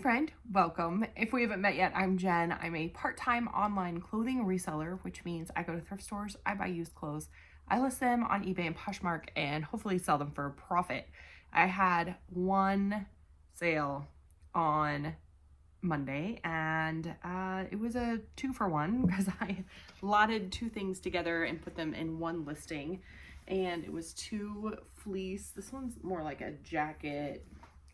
friend, welcome. If we haven't met yet, I'm Jen. I'm a part-time online clothing reseller, which means I go to thrift stores, I buy used clothes, I list them on eBay and Poshmark, and hopefully sell them for a profit. I had one sale on Monday, and it was a 2-for-1 because I lotted two things together and put them in one listing. And it was two fleece. This one's more like a jacket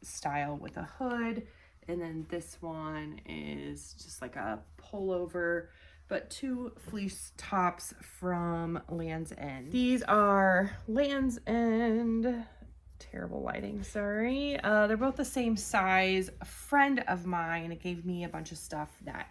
style with a hood, and then this one is just like a pullover, but two fleece tops from Land's End. These are Land's End, terrible lighting, sorry. They're both the same size. A friend of mine gave me a bunch of stuff that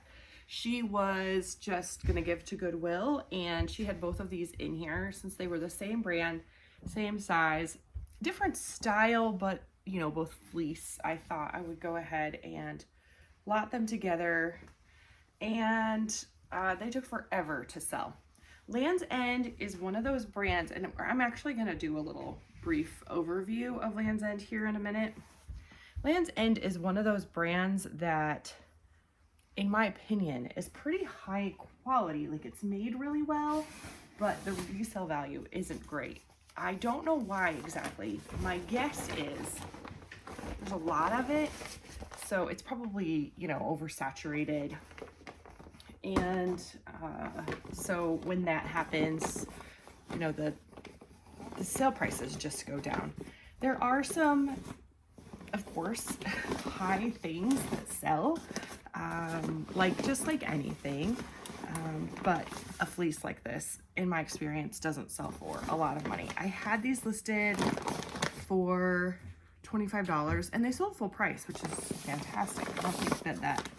she was just gonna give to Goodwill, and she had both of these in here since they were the same brand, same size, different style, but you know, both fleece. I thought I would go ahead and lot them together, and they took forever to sell. Land's End is one of those brands, and I'm actually going to do a little brief overview of Land's End here in a minute. Land's End is one of those brands that, in my opinion, is pretty high quality. Like, it's made really well, but the resale value isn't great. I don't know why exactly. My guess is there's a lot of it, so it's probably, you know, oversaturated. And so when that happens, you know, the sale prices just go down. There are some, of course, high things that sell, just like anything. But a fleece like this, in my experience, doesn't sell for a lot of money. I had these listed for $25 and they sold full price, which is fantastic. I don't think that that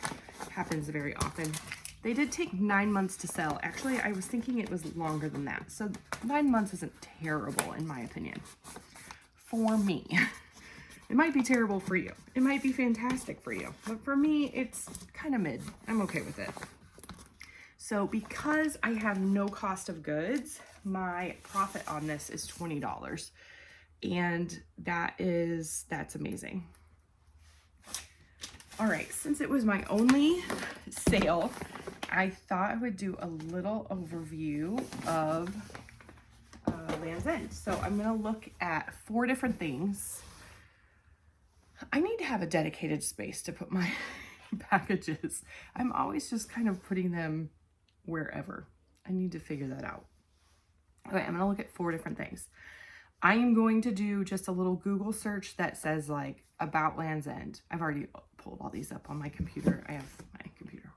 happens very often. They did take 9 months to sell. Actually, I was thinking it was longer than that. So 9 months isn't terrible in my opinion. For me. It might be terrible for you. It might be fantastic for you. But for me, it's kind of mid. I'm okay with it. So because I have no cost of goods, my profit on this is $20. And that's amazing. All right, since it was my only sale, I thought I would do a little overview of Land's End. So I'm gonna look at 4 different things. I need to have a dedicated space to put my packages. I'm always just kind of putting them wherever. I need to figure that out. Okay, I'm gonna look at 4 different things. I am going to do just a little Google search that says like about Land's End. I've already pulled all these up on my computer. I have my computer.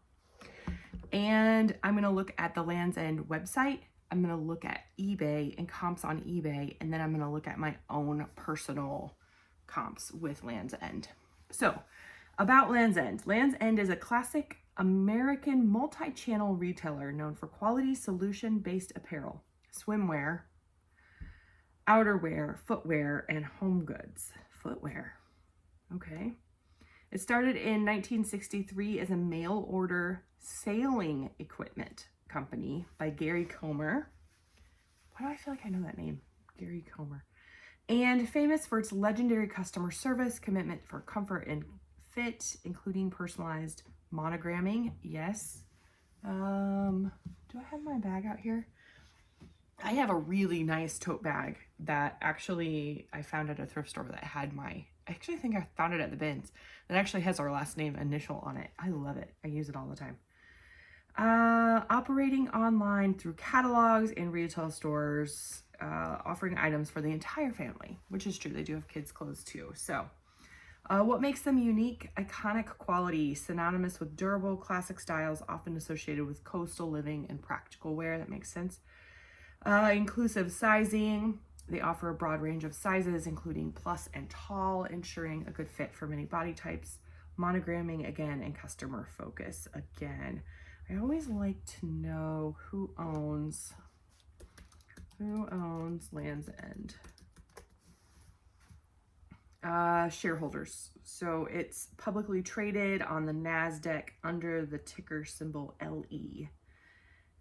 And I'm gonna look at the Land's End website. I'm gonna look at eBay and comps on eBay, and then I'm gonna look at my own personal comps with Land's End. So, about Land's End. Land's End is a classic American multi-channel retailer known for quality solution-based apparel, swimwear, outerwear, footwear, and home goods. Footwear. Okay. It started in 1963 as a mail order sailing equipment company by Gary Comer. Why do I feel like I know that name? Gary Comer. And famous for its legendary customer service, commitment for comfort and fit, including personalized monogramming. Yes. Do I have my bag out here? I have a really nice tote bag that actually I found at a thrift store that had I actually think I found it at the bins. That actually has our last name initial on it. I love it. I use it all the time. Operating online through catalogs and retail stores, offering items for the entire family, which is true. They do have kids' clothes too. So what makes them unique? Iconic quality, synonymous with durable classic styles, often associated with coastal living and practical wear. That makes sense. Inclusive sizing. They offer a broad range of sizes, including plus and tall, ensuring a good fit for many body types. Monogramming again, and customer focus again. I always like to know who owns Land's End. Shareholders. So it's publicly traded on the NASDAQ under the ticker symbol LE.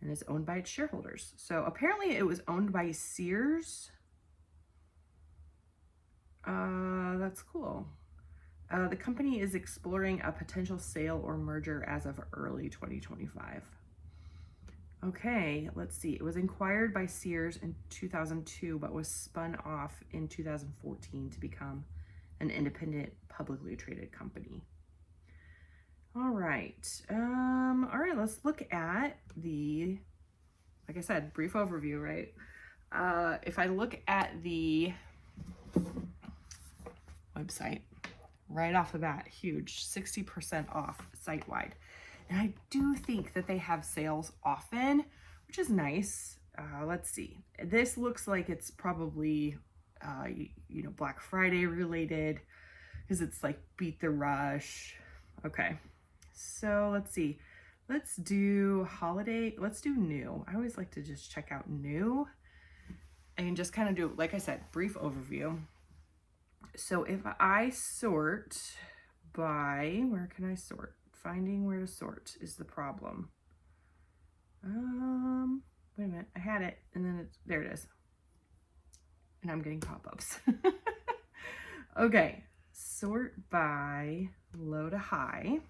And is owned by its shareholders. So apparently it was owned by Sears. That's cool. The company is exploring a potential sale or merger as of early 2025. Okay, let's see. It was acquired by Sears in 2002, but was spun off in 2014 to become an independent, publicly traded company. All right. All right, let's look at the, like I said, brief overview, right? If I look at the website, right off the bat, huge, 60% off site-wide. And I do think that they have sales often, which is nice. Let's see. This looks like it's probably, Black Friday related, because it's like Beat the Rush. Okay, so let's see. Let's do holiday. Let's do new. I always like to just check out new and just kind of do, like I said, brief overview. So if I sort by, where can I sort? Finding where to sort is the problem. Wait a minute, I had it, and then there it is. And I'm getting pop-ups. Okay, sort by low to high.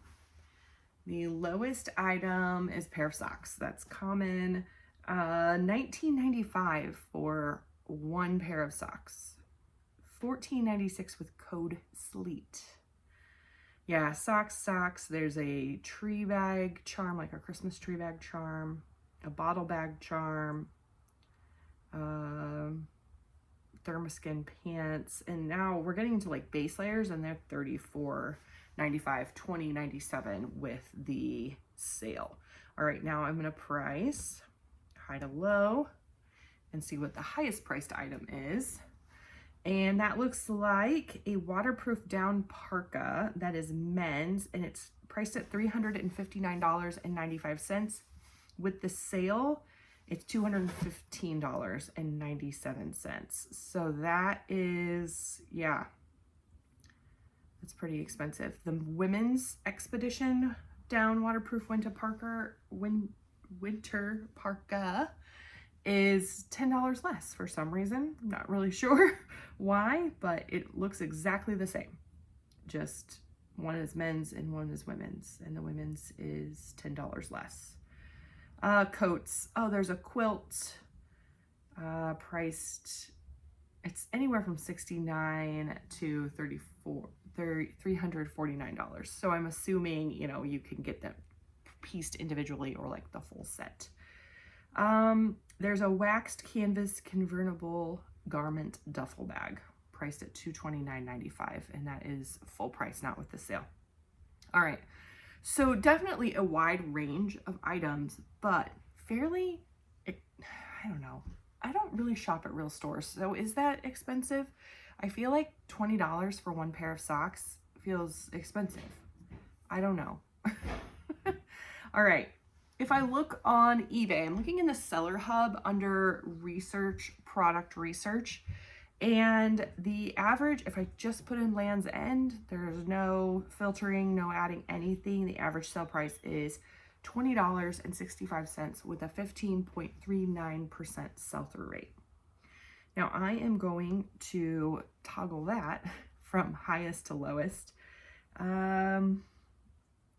The lowest item is pair of socks. That's common. $19.95 for one pair of socks. $14.96 with code SLEET. Yeah, socks. There's a tree bag charm, like a Christmas tree bag charm, a bottle bag charm, thermoskin pants, and now we're getting into like base layers, and they're $34.95, $20.97 with the sale. All right, now I'm gonna price high to low and see what the highest priced item is. And that looks like a waterproof down parka that is men's, and it's priced at $359.95. With the sale, it's $215.97. So that is, yeah, that's pretty expensive. The women's Expedition down waterproof winter parka is $10 less for some reason. I'm not really sure why, but it looks exactly the same. Just one is men's and one is women's, and the women's is $10 less. Coats. Oh, there's a quilt priced, it's anywhere from $69 to $349. So I'm assuming, you can get them pieced individually or like the full set. There's a waxed canvas convertible garment duffel bag priced at $229.95, and that is full price, not with the sale. All right, so definitely a wide range of items, but fairly, I don't know. I don't really shop at real stores, so is that expensive? I feel like $20 for one pair of socks feels expensive. I don't know. All right. If I look on eBay, I'm looking in the seller hub under research, product research, and the average, if I just put in Land's End, there's no filtering, no adding anything. The average sale price is $20.65 with a 15.39% sell-through rate. Now I am going to toggle that from highest to lowest.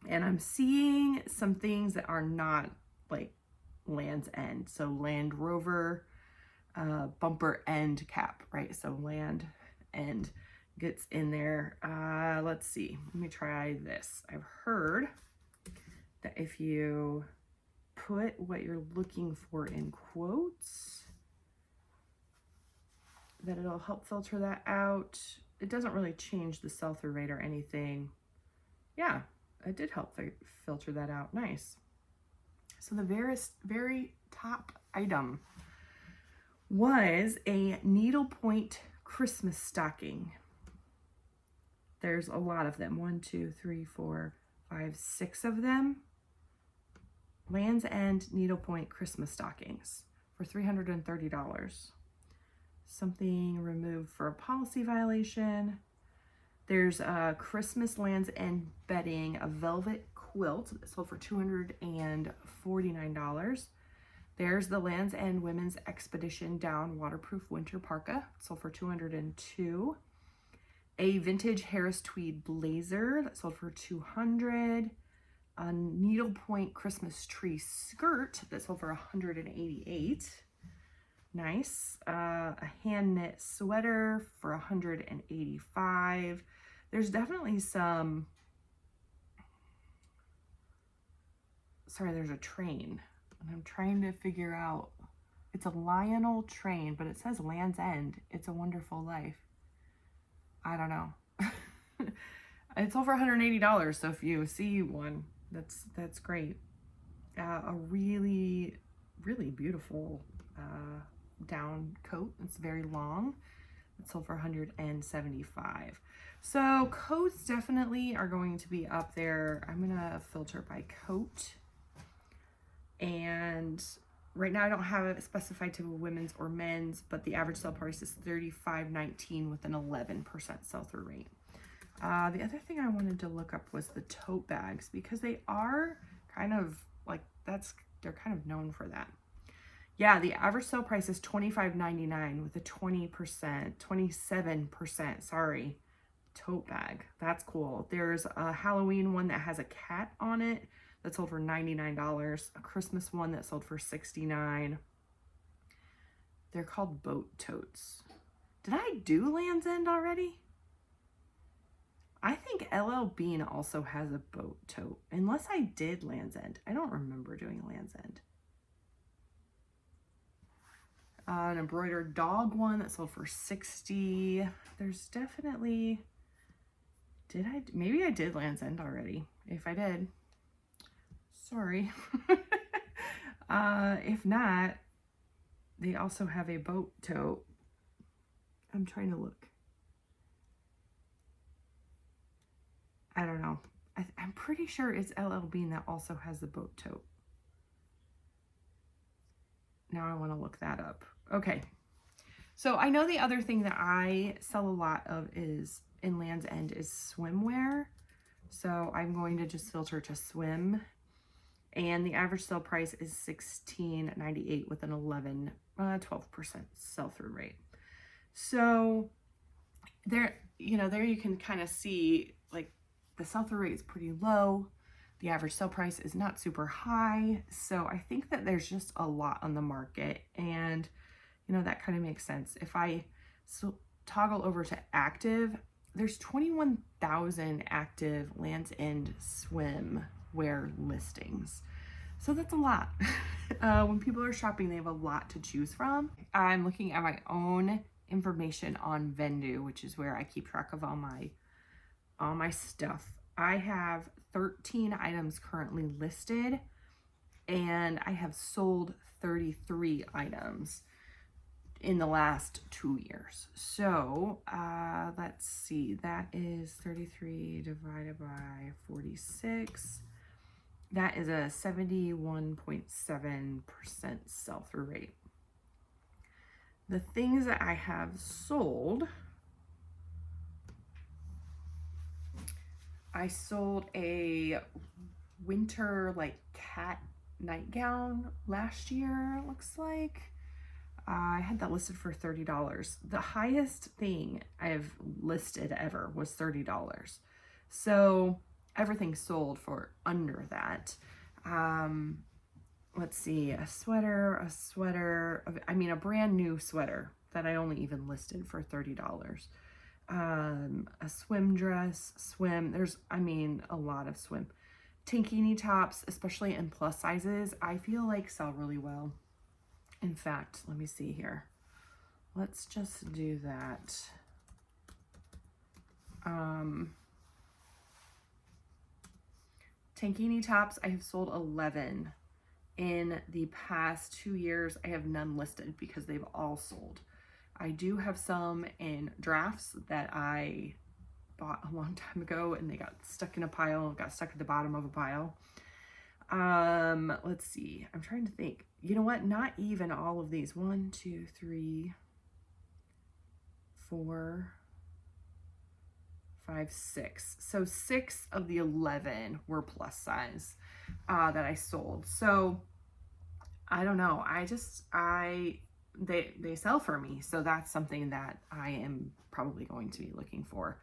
And I'm seeing some things that are not like Land's End. So Land Rover bumper end cap, right? So Land End gets in there. Let's see. Let me try this. I've heard that if you put what you're looking for in quotes, that it'll help filter that out. It doesn't really change the sell-through rate or anything. Yeah. It did help filter that out. Nice. So the very top item was a needlepoint Christmas stocking. There's a lot of them. 1, 2, 3, 4, 5, 6 of them. Land's End needlepoint Christmas stockings for $330. Something removed for a policy violation. There's a Christmas Land's End bedding, a velvet quilt that sold for $249. There's the Land's End Women's Expedition down waterproof winter parka, sold for $202. a vintage Harris tweed blazer that sold for $200. A needlepoint Christmas tree skirt that sold for $188. Nice. A hand knit sweater for $185. There's definitely some, sorry, there's a train. And I'm trying to figure out, it's a Lionel train, but it says Land's End. It's a Wonderful Life. I don't know. It's over $180, so if you see one, that's great. A really, really beautiful down coat. It's very long. It sold for $175. So coats definitely are going to be up there. I'm gonna filter by coat. And right now I don't have it specified to women's or men's, but the average sale price is $35.19 with an 11% sell-through rate. The other thing I wanted to look up was the tote bags, because they are kind of like, they're kind of known for that. Yeah, the average sale price is $25.99 with a 27%, sorry, tote bag. That's cool. There's a Halloween one that has a cat on it that sold for $99. A Christmas one that sold for $69. They're called boat totes. Did I do Land's End already? I think LL Bean also has a boat tote, unless I did Land's End. I don't remember doing Land's End. An embroidered dog one that sold for $60. There's definitely, maybe I did Land's End already. If I did, sorry. If not, they also have a boat tote. I'm trying to look. I don't know. I'm pretty sure it's LL Bean that also has the boat tote. Now I want to look that up. Okay. So I know the other thing that I sell a lot of is in Land's End is swimwear. So I'm going to just filter to swim. And the average sale price is $16.98 with an 12% sell-through rate. So there, there you can kind of see like the sell-through rate is pretty low. The average sale price is not super high. So I think that there's just a lot on the market, and that kind of makes sense. If I toggle over to active, there's 21,000 active Land's End swimwear listings. So that's a lot. When people are shopping, they have a lot to choose from. I'm looking at my own information on Vendu, which is where I keep track of all my stuff. I have 13 items currently listed, and I have sold 33 items in the last 2 years. So let's see, that is 33 divided by 46. That is a 71.7% sell-through rate. The things that I have sold, I sold a winter cat nightgown last year, it looks like. I had that listed for $30. The highest thing I've listed ever was $30. So everything sold for under that. Let's see, a brand new sweater that I only even listed for $30. A swim dress, there's a lot of swim. Tankini tops, especially in plus sizes, I feel like sell really well. In fact, let me see here. Let's just do that. Tankini tops, I have sold 11. In the past 2 years, I have none listed because they've all sold. I do have some in drafts that I bought a long time ago, and they got stuck in a pile, got stuck at the bottom of a pile. Let's see. I'm trying to think. You know what? Not even all of these. 1, 2, 3, 4, 5, 6. So 6 of the 11 were plus size that I sold. So I don't know. They sell for me. So that's something that I am probably going to be looking for.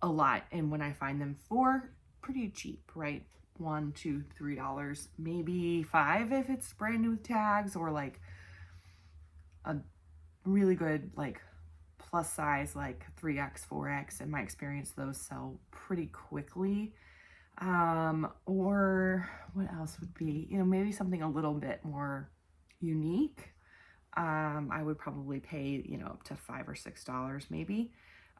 a lot. And when I find them for pretty cheap, right? $1, $2, $3, maybe $5 if it's brand new with tags, or like a really good like plus size, like 3X, 4X. In my experience, those sell pretty quickly. Or what else would be, maybe something a little bit more unique. I would probably pay, up to $5 or $6 maybe.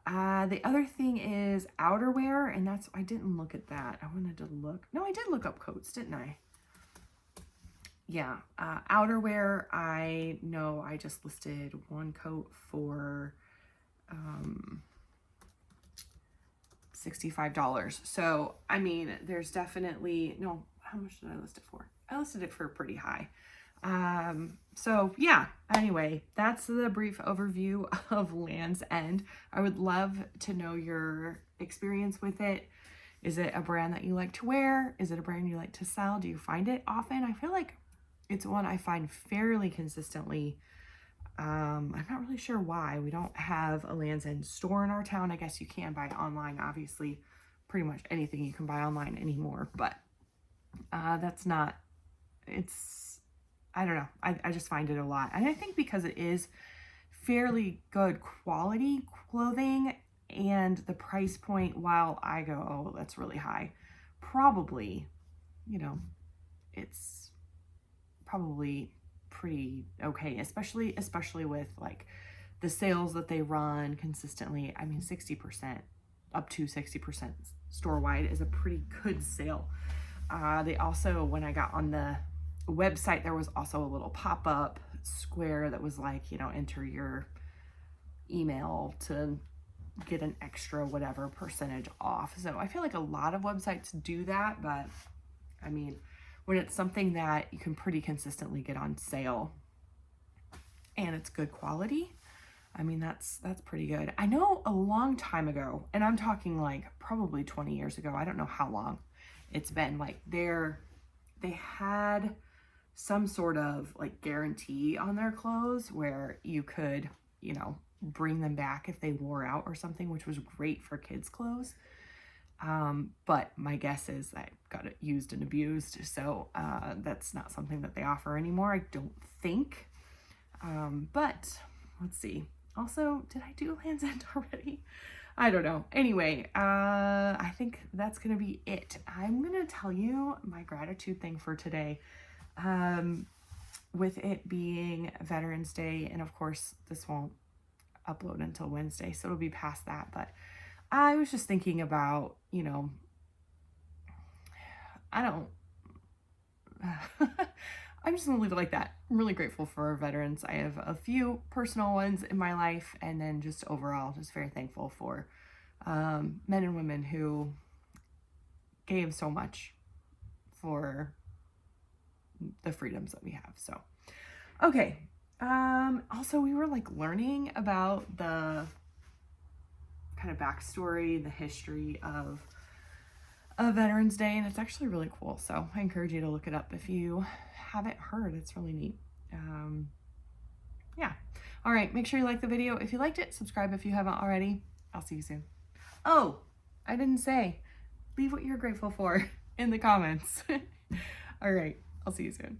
The other thing is outerwear, and I didn't look at that. I wanted to look. No, I did look up coats, didn't I? Yeah, outerwear, I know I just listed one coat for $65. So, I mean, there's definitely, no, how much did I list it for? I listed it for pretty high. So yeah, anyway, that's the brief overview of Land's End. I would love to know your experience with it. Is it a brand that you like to wear? Is it a brand you like to sell? Do you find it often? I feel like it's one I find fairly consistently. I'm not really sure why. We don't have a Land's End store in our town. I guess you can buy online, obviously. Pretty much anything you can buy online anymore, but that's not, I don't know. I just find it a lot. And I think because it is fairly good quality clothing, and the price point, while I go, oh, that's really high, probably, it's probably pretty okay, especially with like the sales that they run consistently. I mean, 60%, up to 60% store-wide is a pretty good sale. They also, when I got on the website, there was also a little pop-up square that was like, enter your email to get an extra whatever percentage off. So I feel like a lot of websites do that, but I mean, when it's something that you can pretty consistently get on sale and it's good quality, I mean, that's pretty good. I know a long time ago, and I'm talking like probably 20 years ago, I don't know how long it's been, like they had some sort of like guarantee on their clothes where you could, bring them back if they wore out or something, which was great for kids' clothes. But my guess is that got it used and abused. So that's not something that they offer anymore, I don't think. But let's see. Also, did I do Land's End already? I don't know. Anyway, I think that's going to be it. I'm going to tell you my gratitude thing for today. With it being Veterans Day, and of course this won't upload until Wednesday, so it'll be past that, but I was just thinking about, I don't, I'm just gonna leave it like that. I'm really grateful for our veterans. I have a few personal ones in my life, and then just overall, just very thankful for men and women who gave so much for the freedoms that we have. So, okay. Also, we were like learning about the kind of backstory, the history of Veterans Day, and it's actually really cool. So I encourage you to look it up if you haven't heard. It's really neat. Yeah. All right. Make sure you like the video if you liked it. Subscribe if you haven't already. I'll see you soon. Oh, I didn't say, leave what you're grateful for in the comments. All right. I'll see you soon.